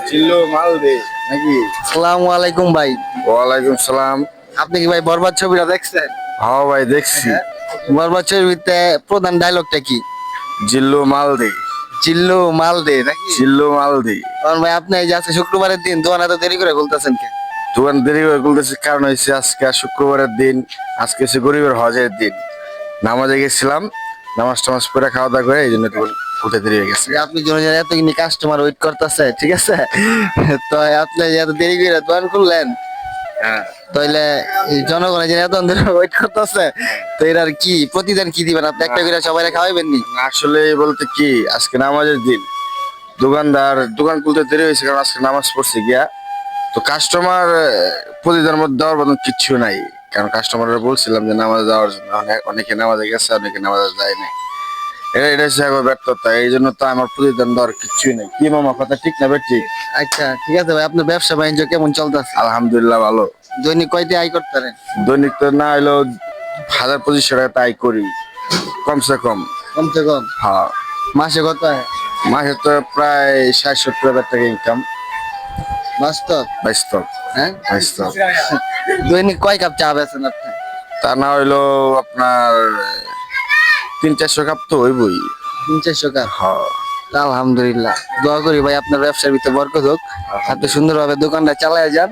চিল্লো মাল দে নাকি? আসসালামু আলাইকুম ভাই। ওয়ালাইকুম সালাম। আপনি কি ভাই বরবাদ ছবিটা দেখছেন? হ্যাঁ ভাই দেখছি। বরবাদ ছবিতে প্রধান ডায়লগটা কি? জিল্লো মাল দে। চিল্লু মাল দে নাকি? চিল্লো মাল দে। কারণ ভাই আপনি এই যে আজকে শুক্রবারের দিন দোকান এত দেরি করে খুলতেছেন কে? দোকান দেরি করে খুলতেছে কারণ হচ্ছে আজকে শুক্রবারের দিন, আজকে হচ্ছে গরিবের হজের দিন। নামাজে গেছিলাম, নামাজ টামাজ পড়ে খাওয়া দাওয়া করে এই জন্য দোকান খুলতে দেরি হয়ে গেছে। যে আপনি জন্য এত কিনি কাস্টমার ওয়েট করতেছে, ঠিক আছে? তো আপনি যে এত দেরি করে দোকান খুললেন, হ্যাঁ, তাইলে এই জনগণের যে এত ওয়েট করতেছে, তো এর কি প্রতিদান কি দিবেন আপনি? একটা করে সবাই খাওয়াইবেন নি? আসলে বলতে কি আজকে নামাজের দিন, দোকানদার দোকান খুলতে দেরি হয়েছে কারণ আজকে নামাজ পড়ছে গিয়া। তো কাস্টমার প্রতিদানের মধ্যে দেওয়ার মতন কিচ্ছু নাই, কারণ কাস্টমাররা বলছিলাম যে নামাজ যাওয়ার জন্য, অনেকে নামাজে গেছে, অনেকে নামাজে যায় নাই। এটা হচ্ছে একবার ব্যর্থতা, এই জন্য তো আমার প্রতিদান দেওয়ার কিচ্ছুই নেই। কি মামা, কথা ঠিক না ভাই? ঠিক। আচ্ছা ঠিক আছে ভাই, আপনার ব্যবসা বাণিজ্য কেমন চলতেছে? আলহামদুলিল্লাহ ভালো। দৈনিক কয়টি আয় করতে পারেন? দৈনিক তো না হলেও 1000-2500 টাকা তাই করি, কমসে কম। কমসে কম হ্যাঁ, মাসে কত হয়? মাসে তো প্রায় 60-70 হাজার টাকা ইনকাম। বাস্তব? বাস্তব। হ্যাঁ, বাস্তব। দৈনিক কয় কাপ চা বেচেন আপনি? তা না হইলো আপনার 300-400 কাপ তো হইবই। 300-400 কাপ? হ্যাঁ, তা আলহামদুলিল্লাহ, দোয়া করি ভাই আপনার ব্যবসার ভিতরে বরকত হোক, এত সুন্দরভাবে দোকানটা চালায় যান,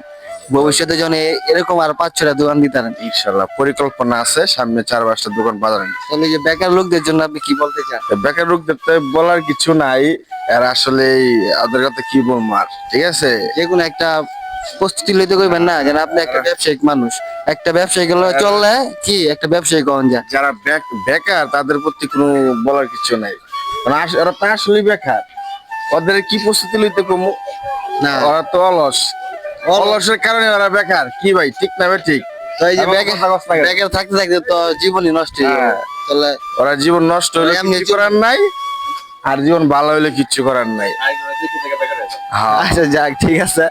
ভবিষ্যতে যেন এরকম আর 5-6টা দোকান দিতে পারেন। ইনশাল্লাহ পরিকল্পনা আছে, সামনে 4-5টা দোকান বাজারে। তাহলে এই যে বেকার লোকদের জন্য আপনি কি বলতে চান? বেকার লোকদের তো বলার কিছু নাই, আর আসলে ওদের কথা কি বলবো আর, ঠিক আছে। যে কোনো একটা প্রস্তুতি লইতে কইবেন না, যেন আপনি একটা ব্যবসায়িক মানুষ, একটা ব্যবসায়িক চললে কি একটা ব্যবসায়ী কখন যায়। যারা বেকার তাদের প্রতি কোনো বলার কিছু নাই, মানে ওরা তো আসলে বেকার, ওদের কি প্রস্তুতি লইতে কমু না, ওরা তো অলস, অলসের কারণে ওরা বেকার। কি ভাই, ঠিক না ভাই? ঠিক। তো এই যে আমার বেকার কথা কস না কেন? বেকার থাকতে থাকতে তো জীবনই নষ্ট হয়ে যাবে। হ্যাঁ। তাহলে ওরা জীবন নষ্ট হলে এমনি কিছু করার নাই, আর জীবন ভালো হলে কিচ্ছু করার নাই। হ্যাঁ, আচ্ছা যাক, ঠিক আছে,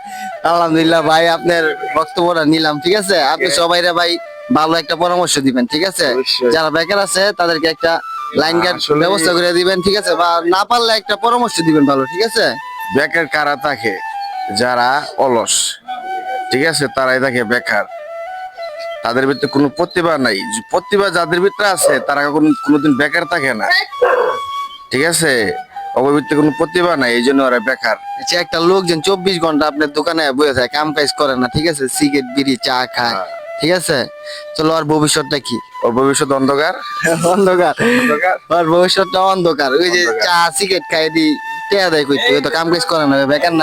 আলহামদুলিল্লাহ ভাই আপনার বক্তব্যটা নিলাম, ঠিক আছে? আপনি সবাইরে ভাই ভালো একটা পরামর্শ দিবেন, ঠিক আছে? অবশ্যই। যারা বেকার আছে তাদেরকে একটা লাইন গার্ড আসলে- ব্যবস্থা করে দিবেন, ঠিক আছে? বা না পারলে একটা পরামর্শ দিবেন ভালো, ঠিক আছে? বেকার কারা থাকে? যারা অলস, ঠিক আছে, তারাই থাকে বেকার। তাদের ভিতরে কোনো প্রতিভা নাই। প্রতিভা যাদের ভিতরে আছে তারা কোনোদিন বেকার থাকে না, ঠিক আছে। ওর ভিতরে কোনো প্রতিভা নাই, এই জন্য ওরা বেকার। আচ্ছা, একটা লোকজন 24 ঘন্টা আপনার দোকানে বসে থাকে, কাম কাজ করে না, ঠিক আছে? সিগারেট বিড়ি চা খায়, ঠিক আছে? চলো, আর ভবিষ্যৎটা কি? ওর ভবিষ্যৎ অন্ধকার। অন্ধকার। অন্ধকার। আর ভবিষ্যৎটা অন্ধকার। ওই যে অন্ধকার। চা সিগারেট খাই দি টেয়া দেয় কইতে, ওই তো কাম কাজ করে না, বেকার না।